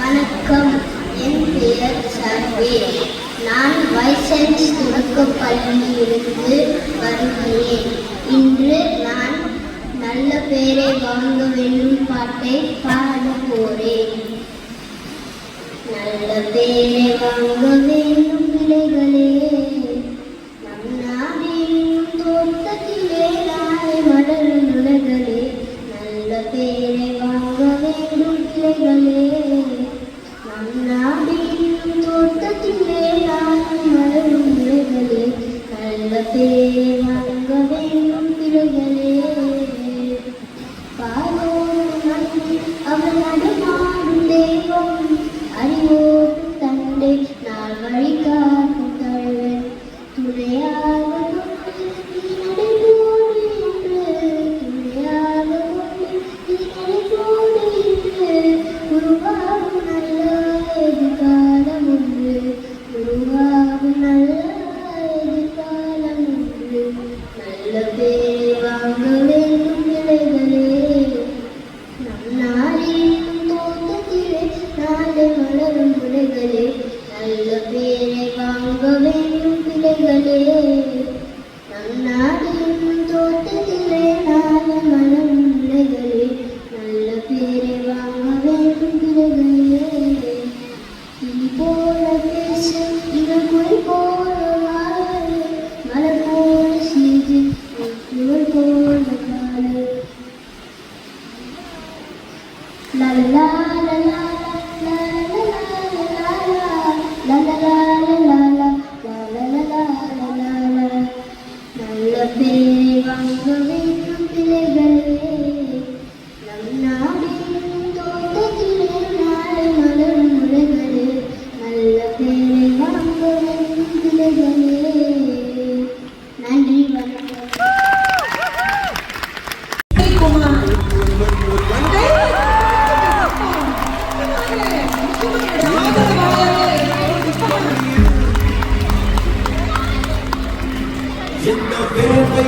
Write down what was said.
வணக்கம், என் பெயர் சர்வேர். நான் வைசன்ஸ் தொடக்கப் பள்ளியிலிருந்து வருகிறேன். இன்று நான் நல்ல பேரை வாங்க வேண்டும் பாட்டை பாட போறேன். நல்ல பேரை வாங்க வேண்டும் பிள்ளைகளே, நம் நாடின் தோட்டத்திலே நாளை மலரும் உலகளே. நல்ல பேரை வாங்க வேண்டும் பிள்ளைகளே, நம் நாடின் தோட்டத்திலே நாளை மலரும் உலகளே. நல்ல பேரை வாங்க வேண்டும் பிள்ளைகளே. அவன் நடமாடும் தெய்வம், அறிவோடும் தந்தை, நாள் வழி காக்கும் தலைவன், துணையாக நடைபோடு என்று, துணையாக நடைபோடு என்று, உருவாகும் நல்ல எதிர்காலம் ஒன்று, உருவாகும் நல்ல எதிர்காலம் ஒன்று. நல்ல பேரை வாங்க வேண்டும் பிள்ளைகளே, மலரும் பிள்ளைகளே. நல்ல பேரை வாங்க வேண்டும் பிள்ளைகளே, நம் நாடின் தோட்டத்திலே நாளை மலரும் பிள்ளைகளே. நல்ல பேரை வாங்க வேண்டும் பிள்ளைகளே. கிளி போல பேச இவள் குயில் போல வாழ, மலர் போல சீது இவள் போல வாழ. லலா லலா நல்ல பேரை வாங்க வேண்டும் பிள்ளைகளே, நம் நாடின் தோட்டத்திலே நாளை மலரும் உலகளே. நல்ல பேரை வாங்க வேண்டும் பிள்ளைகளே. நன்றி, வணக்கம். இந்த வேலை